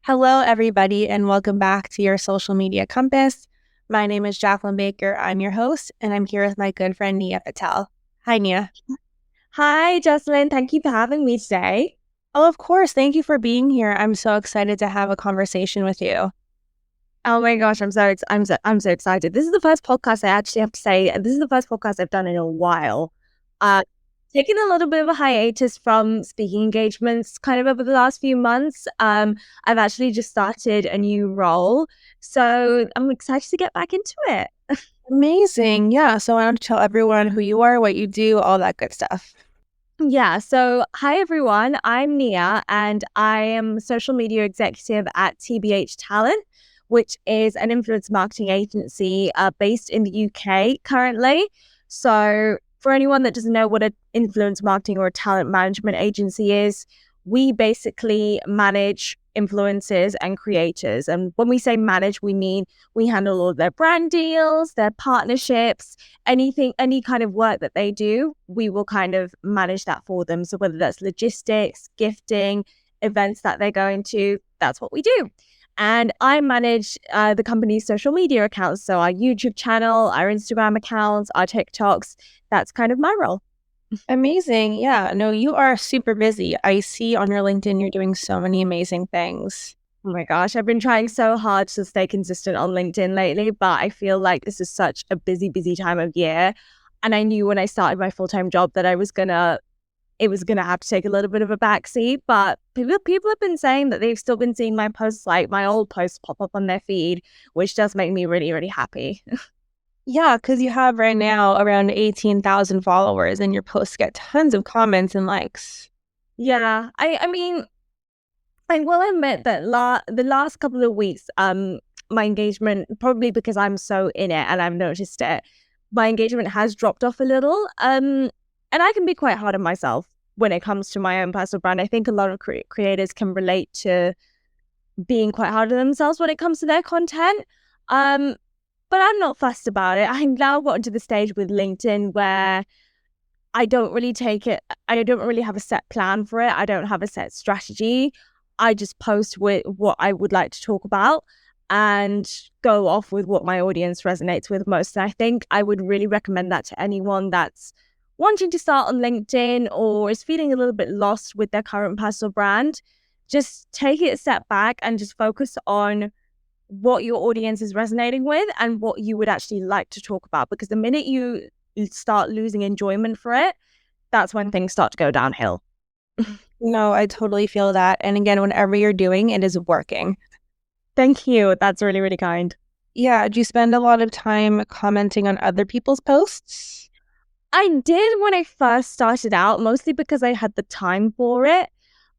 Hello, everybody, and welcome back to your social media compass. My name is Jacqueline Baker. I'm your host, and I'm here with my good friend Nia Patel. Hi, Nia. Hi, Jocelyn. Thank you for having me today. Oh, of course. Thank you for being here. I'm so excited to have a conversation with you. Oh my gosh, I'm so excited. This is the first podcast I actually have to say. This is the first podcast I've done in a while. Uh, Taking a little bit of a hiatus from speaking engagements, kind of over the last few months. I've actually just started a new role, so I'm excited to get back into it. Amazing. Yeah. So I want to tell everyone who you are, what you do, all that good stuff. Yeah, so hi everyone, I'm Nia and I am social media executive at TBH Talent, which is an influence marketing agency based in the UK currently. So, for anyone that doesn't know what an influence marketing or a talent management agency is, we basically manage influencers and creators. And when we say manage, we mean we handle all of their brand deals, their partnerships, anything, any kind of work that they do, we will kind of manage that for them. So whether that's logistics, gifting, events that they're going to, that's what we do. And I manage the company's social media accounts. So our YouTube channel, our Instagram accounts, our TikToks, that's kind of my role. Amazing. Yeah. No, you are super busy. I see on your LinkedIn you're doing so many amazing things. Oh my gosh, I've been trying so hard to stay consistent on LinkedIn lately, but I feel like this is such a busy time of year. And I knew when I started my full-time job that it was gonna have to take a little bit of a backseat. But people have been saying that they've still been seeing my posts, like my old posts, pop up on their feed, which does make me really happy. Yeah, because you have right now around 18,000 followers and your posts get tons of comments and likes. Yeah, I mean, I will admit that the last couple of weeks, my engagement, probably because I'm so in it and I've noticed it, my engagement has dropped off a little. And I can be quite hard on myself when it comes to my own personal brand. I think a lot of creators can relate to being quite hard on themselves when it comes to their content. Um, but I'm not fussed about it. I've now gotten to the stage with LinkedIn where I don't really take it, I don't really have a set plan for it. I don't have a set strategy. I just post with what I would like to talk about and go off with what my audience resonates with most. And I think I would really recommend that to anyone that's wanting to start on LinkedIn or is feeling a little bit lost with their current personal brand. Just take it a step back and just focus on what your audience is resonating with and what you would actually like to talk about. Because the minute you start losing enjoyment for it, that's when things start to go downhill. No, I totally feel that. And again, whenever you're doing, it is working. Thank you. That's really kind. Yeah. Do you spend a lot of time commenting on other people's posts? I did when I first started out, mostly because I had the time for it.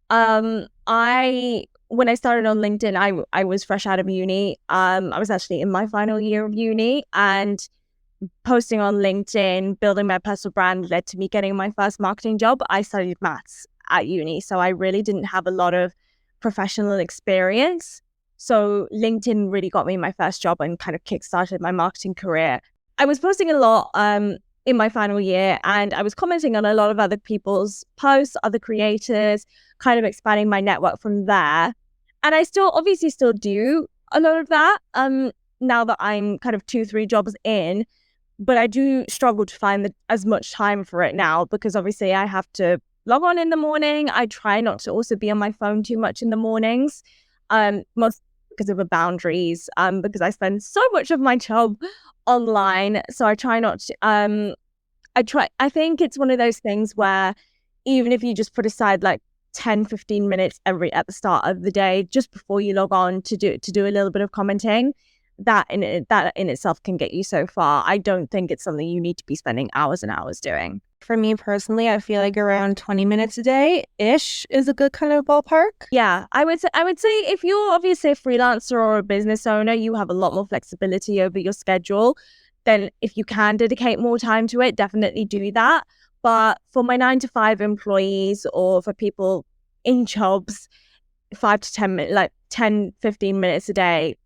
I when I started on LinkedIn, I was fresh out of uni. I was actually in my final year of uni, and posting on LinkedIn, building my personal brand led to me getting my first marketing job. I studied maths at uni, so I really didn't have a lot of professional experience. So LinkedIn really got me my first job and kind of kickstarted my marketing career. I was posting a lot in my final year, and I was commenting on a lot of other people's posts, other creators, kind of expanding my network from there. And I still obviously still do a lot of that. Now that I'm kind of 2-3 jobs in, but I do struggle to find as much time for it now because obviously I have to log on in the morning. I try not to also be on my phone too much in the mornings, most because of the boundaries, because I spend so much of my job online. So I try not to, I think it's one of those things where even if you just put aside like 10-15 minutes at the start of the day, just before you log on to do a little bit of commenting, that in itself can get you so far. I don't think it's something you need to be spending hours and hours doing. For me personally, I feel like around 20 minutes a day-ish is a good kind of ballpark. Yeah, I would say if you're obviously a freelancer or a business owner, you have a lot more flexibility over your schedule. Then if you can dedicate more time to it, definitely do that. But for my 9 to 5 employees or for people in jobs, 5 to 10 minutes, like 10-15 minutes a day,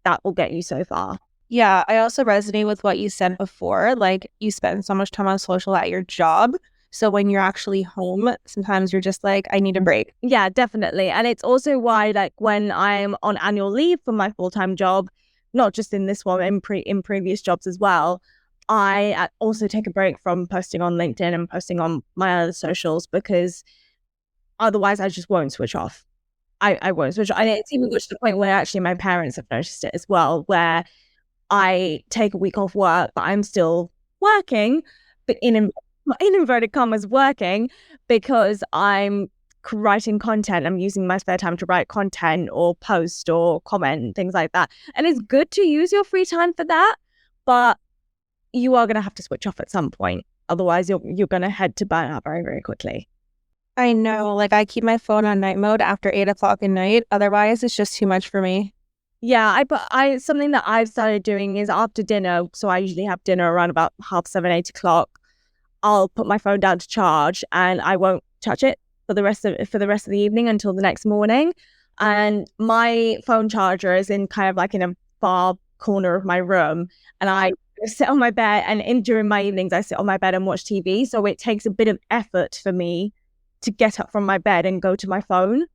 that will get you so far. Yeah, I also resonate with what you said before. Like, you spend so much time on social at your job. So when you're actually home, sometimes you're just like, I need a break. Yeah, definitely. And it's also why, like, when I'm on annual leave for my full-time job, not just in this one, in previous jobs as well, I also take a break from posting on LinkedIn and posting on my other socials, because otherwise I just won't switch off. I won't switch off. And it's even got to the point where actually my parents have noticed it as well, where I take a week off work, but I'm still working, but in inverted commas, working, because I'm writing content. I'm using my spare time to write content or post or comment and things like that. And it's good to use your free time for that, but you are going to have to switch off at some point. Otherwise, you're going to head to burnout very, very quickly. I know, like I keep my phone on night mode after 8 o'clock at night. Otherwise, it's just too much for me. Yeah, I something that I've started doing is after dinner. So I usually have dinner around about 7:30, 8 o'clock. I'll put my phone down to charge and I won't touch it for the rest of the evening until the next morning. And my phone charger is in kind of like in a far corner of my room, and I sit on my bed, and during my evenings I sit on my bed and watch TV. So it takes a bit of effort for me to get up from my bed and go to my phone.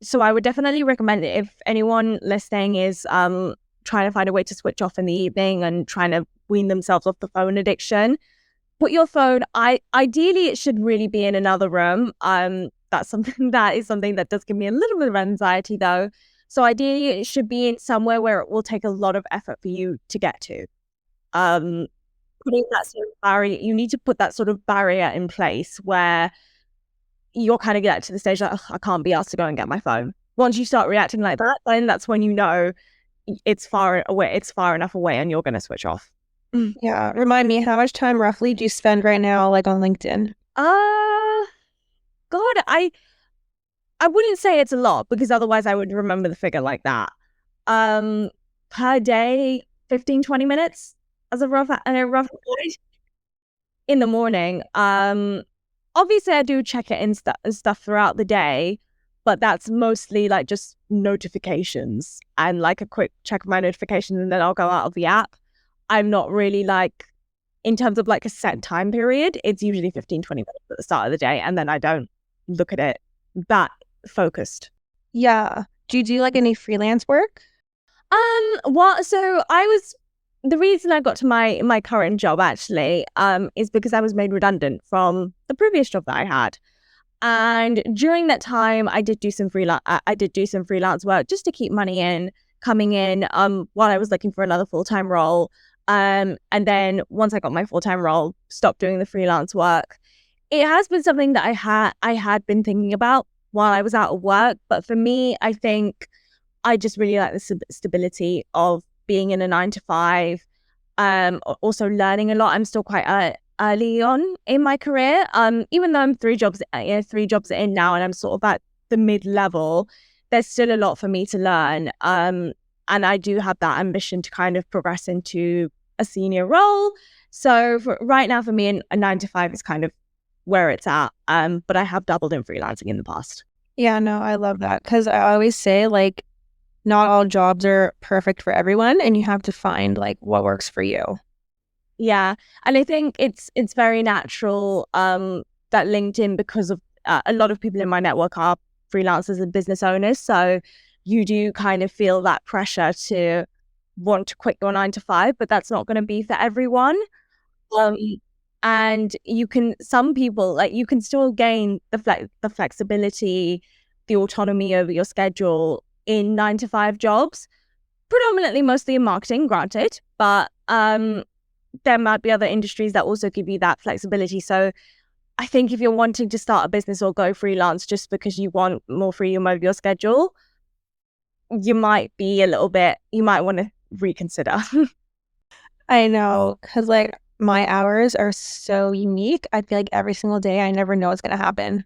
So I would definitely recommend it if anyone listening is trying to find a way to switch off in the evening and trying to wean themselves off the phone addiction. Put your phone, ideally it should really be in another room. That's something that does give me a little bit of anxiety though. So ideally it should be in somewhere where it will take a lot of effort for you to get to. Putting that sort of barrier, you need to put that sort of barrier in place where you're kind of get to the stage like, I can't be asked to go and get my phone. Once you start reacting like that, then that's when you know it's far enough away and you're going to switch off. Yeah. Remind me, how much time roughly do you spend right now, like on LinkedIn? God, I wouldn't say it's a lot, because otherwise I would remember the figure like that. Per day, 15, 20 minutes as a rough in the morning. Obviously I do check it and stuff throughout the day, but that's mostly like just notifications and like a quick check of my notifications, and then I'll go out of the app. I'm not really like, in terms of like a set time period, it's usually 15, 20 minutes at the start of the day, and then I don't look at it that focused. Yeah. Do you do like any freelance work? Well, so the reason I got to my current job actually, is because I was made redundant from the previous job that I had. And during that time, I did do some freelance work just to keep money coming in, while I was looking for another full-time role. And then once I got my full-time role, stopped doing the freelance work. It has been something that I had been thinking about while I was out of work. But for me, I think I just really like the stability of being in a 9 to 5. Also learning a lot. I'm still quite early on in my career. Even though I'm 3 jobs in now, and I'm sort of at the mid-level, there's still a lot for me to learn. And I do have that ambition to kind of progress into a senior role. So right now for me, a 9 to 5 is kind of where it's at. But I have dabbled in freelancing in the past. Yeah, no, I love that, because I always say like not all jobs are perfect for everyone, and you have to find like what works for you. Yeah, and I think it's very natural that LinkedIn, because of a lot of people in my network are freelancers and business owners, so you do kind of feel that pressure to want to quit your 9 to 5, but that's not going to be for everyone. And some people, like, you can still gain the flexibility, the autonomy over your schedule in 9 to 5 jobs, predominantly mostly in marketing, granted, but there might be other industries that also give you that flexibility. So I think if you're wanting to start a business or go freelance just because you want more freedom over your schedule, you might want to reconsider. I know, because like my hours are so unique. I feel like every single day I never know what's going to happen.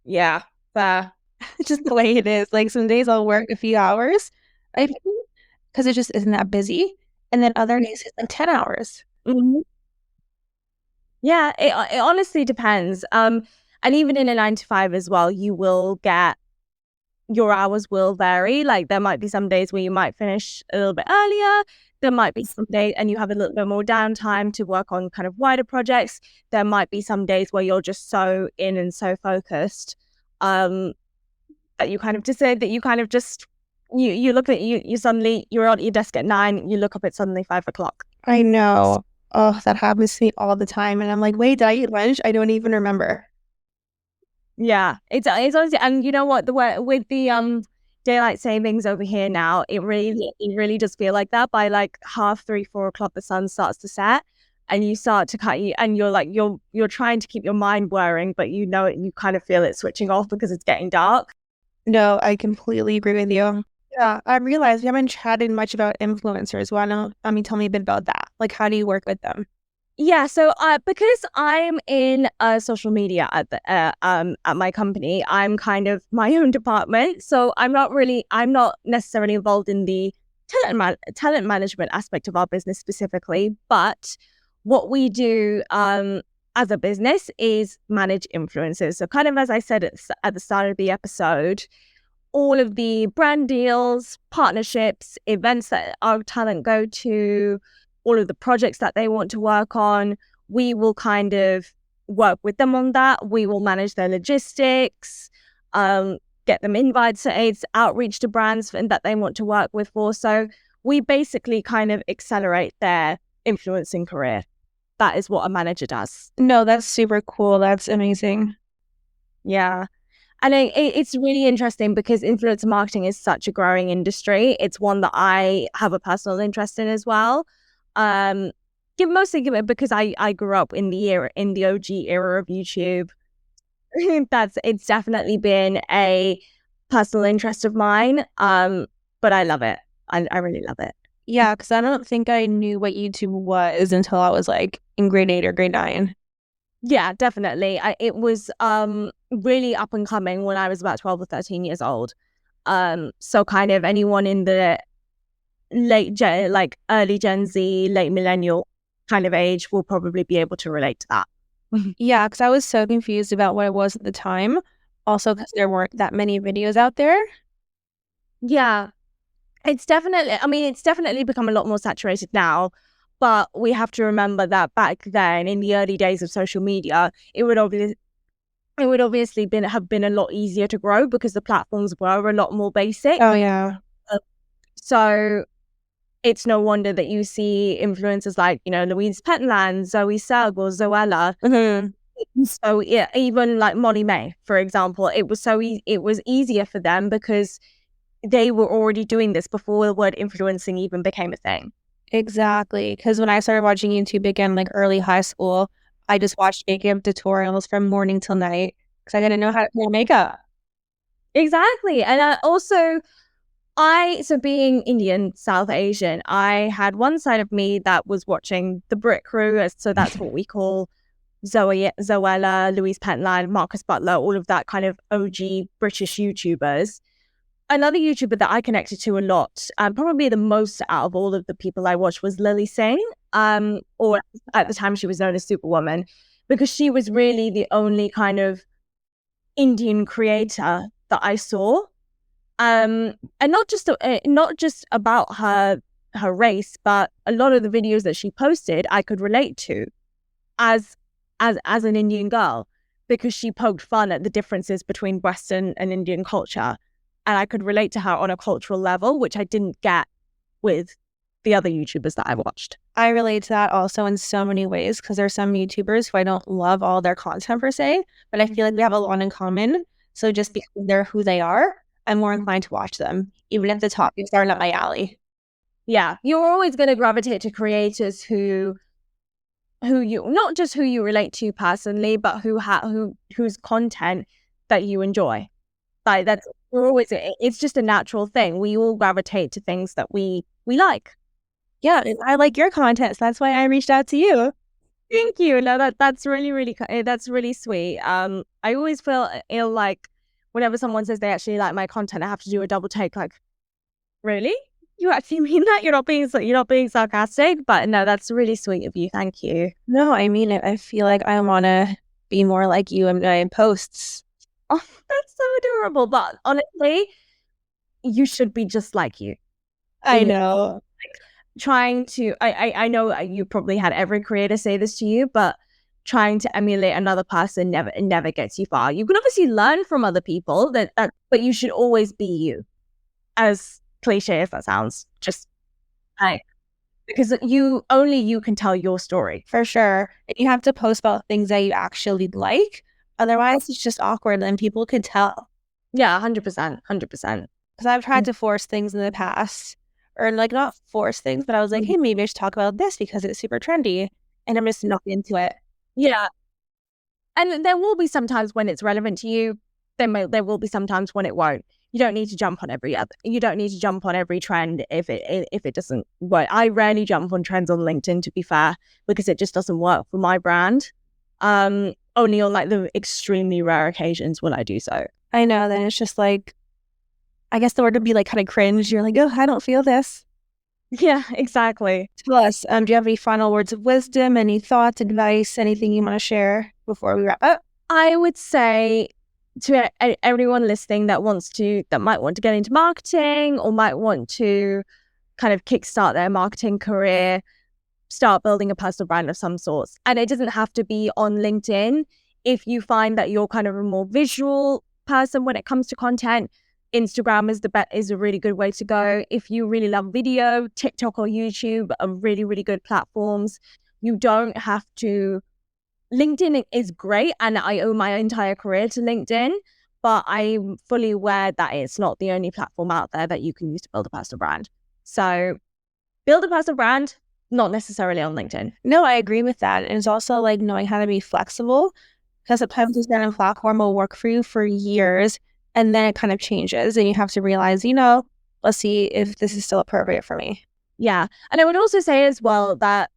Yeah, fair. It's just the way it is. Like some days I'll work a few hours, because it just isn't that busy. And then other days it's like 10 hours. Mm-hmm. Yeah, it honestly depends. And even in a 9 to 5 as well, you will get your hours will vary. Like there might be some days where you might finish a little bit earlier. There might be some days and you have a little bit more downtime to work on kind of wider projects. There might be some days where you're just so in and so focused that you kind of decide that you kind of just you look at you suddenly you're at your desk at 9, you look up, it's suddenly 5 o'clock. I know. Oh, that happens to me all the time. And I'm like, wait, did I eat lunch? I don't even remember. Yeah, it's honestly, and you know what, the way with the daylight savings over here now, it really does feel like that. By like 3, 4 o'clock, the sun starts to set, and you start to cut you, and you're like you're trying to keep your mind whirring, but you know it, you kind of feel it switching off because it's getting dark. No, I completely agree with you. Yeah, I realized we haven't chatted much about influencers. Tell me a bit about that. Like, how do you work with them? Yeah, so because I'm in social media at my company, I'm kind of my own department. So I'm not necessarily involved in the talent management aspect of our business specifically. But what we do as a business is manage influencers. So kind of as I said at the start of the episode, all of the brand deals, partnerships, events that our talent go to, all of the projects that they want to work on, we will kind of work with them on that. We will manage their logistics, get them invites to aids, outreach to brands that they want to work with for. So we basically kind of accelerate their influencing career. That is what a manager does. No, that's super cool. That's amazing. Yeah. And it's really interesting because influencer marketing is such a growing industry. It's one that I have a personal interest in as well. Mostly because I grew up in the OG era of YouTube. It's definitely been a personal interest of mine. But I love it. I really love it. Yeah, because I don't think I knew what YouTube was until I was like in grade 8 or grade 9. Yeah, definitely. It was really up and coming when I was about 12 or 13 years old. So kind of anyone in the early Gen Z, late millennial kind of age will probably be able to relate to that. Yeah, because I was so confused about what it was at the time. Also, because there weren't that many videos out there. Yeah, it's definitely become a lot more saturated now. But we have to remember that back then, in the early days of social media, it would obviously have been a lot easier to grow because the platforms were a lot more basic. Oh, yeah. So it's no wonder that you see influencers like, Louise Petland, Zoe Sugg, or Zoella. Mm-hmm. So yeah, even like Molly May, for example, it was it was easier for them because they were already doing this before the word influencing even became a thing. Exactly. Because when I started watching YouTube again, like early high school, I just watched makeup tutorials from morning till night because I didn't know how to wear makeup. Exactly. And so being Indian, South Asian, I had one side of me that was watching the Brit crew. So that's what we call Zoella, Louise Pentland, Marcus Butler, all of that kind of OG British YouTubers. Another YouTuber that I connected to a lot, probably the most out of all of the people I watched, was Lily Singh, or at the time she was known as Superwoman, because she was really the only kind of Indian creator that I saw, and not just about her race, but a lot of the videos that she posted I could relate to as an Indian girl, because she poked fun at the differences between Western and Indian culture. And I could relate to her on a cultural level, which I didn't get with the other YouTubers that I watched. I relate to that also in so many ways because there's some YouTubers who I don't love all their content per se, but I feel like we have a lot in common. So just because they're who they are, I'm more inclined to watch them, even if the topics aren't up my alley. Yeah, you're always going to gravitate to creators who you, not just who you relate to personally, but whose content that you enjoy. Like it's just a natural thing. We all gravitate to things that we like. Yeah, I like your content, so that's why I reached out to you. Thank you. No, that's really sweet. I always feel ill like whenever someone says they actually like my content, I have to do a double take. Like, really? You actually mean that? You're not being sarcastic? But no, that's really sweet of you. Thank you. No, I mean it. I feel like I want to be more like you in my posts. Oh, that's so adorable. But honestly, you should be just like you. I know. Trying to, I know you probably had every creator say this to you, but trying to emulate another person never gets you far. You can obviously learn from other people but you should always be you. As cliche as that sounds, just like, because you can tell your story. For sure. And you have to post about things that you actually like. Otherwise, it's just awkward and people could tell. Yeah, 100%, 100%. Because I've tried to force things in the past, or like not force things, but I was like, hey, maybe I should talk about this because it's super trendy. And I'm just not into it. Yeah. And there will be some times when it's relevant to you. There will be some times when it won't. You don't need to jump on every trend if it doesn't work. I rarely jump on trends on LinkedIn, to be fair, because it just doesn't work for my brand. Only on like the extremely rare occasions will I do so. I know. Then it's just like, I guess the word would be like kind of cringe. You're like, oh, I don't feel this. Yeah, exactly. Tell us, do you have any final words of wisdom, any thoughts, advice, anything you want to share before we wrap up? I would say to everyone listening that might want to get into marketing or might want to kind of kickstart their marketing career, start building a personal brand of some sorts. And it doesn't have to be on LinkedIn. If you find that you're kind of a more visual person when it comes to content, Instagram is a really good way to go. If you really love video, TikTok or YouTube are really, really good platforms. You don't have to. LinkedIn is great, and I owe my entire career to LinkedIn, but I'm fully aware that it's not the only platform out there that you can use to build a personal brand. So build a personal brand, not necessarily on LinkedIn. No, I agree with that. And it's also like knowing how to be flexible, because sometimes a certain platform will work for you for years and then it kind of changes and you have to realize, let's see if this is still appropriate for me. Yeah. And I would also say as well that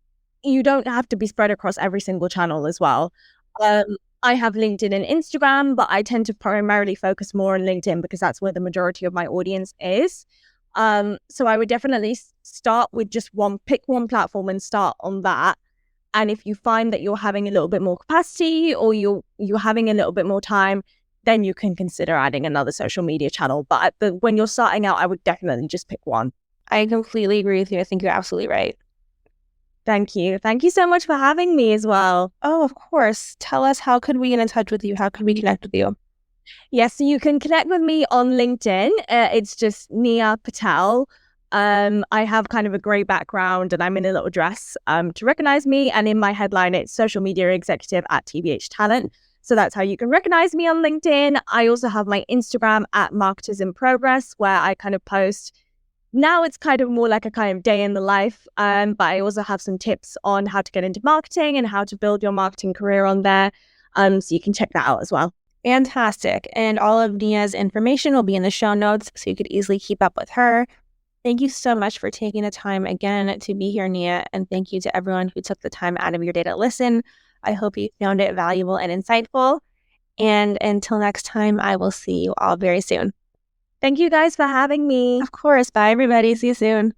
you don't have to be spread across every single channel as well. I have LinkedIn and Instagram, but I tend to primarily focus more on LinkedIn because that's where the majority of my audience is. So I would definitely start with pick one platform and start on that. And if you find that you're having a little bit more capacity or you're having a little bit more time, then you can consider adding another social media channel. But when you're starting out, I would definitely just pick one. I completely agree with you. I think you're absolutely right. Thank you. Thank you so much for having me as well. Oh, of course. Tell us, how could we get in touch with you? How could we connect with you? Yes, so you can connect with me on LinkedIn. It's just Nia Patel. I have kind of a grey background and I'm in a little dress to recognize me. And in my headline, it's social media executive at TBH Talent. So that's how you can recognize me on LinkedIn. I also have my Instagram at Marketers in Progress, where I kind of post. Now it's kind of more like a kind of day in the life. But I also have some tips on how to get into marketing and how to build your marketing career on there. So you can check that out as well. Fantastic. And all of Nia's information will be in the show notes, so you could easily keep up with her. Thank you so much for taking the time again to be here, Nia. And thank you to everyone who took the time out of your day to listen. I hope you found it valuable and insightful. And until next time, I will see you all very soon. Thank you guys for having me. Of course. Bye, everybody. See you soon.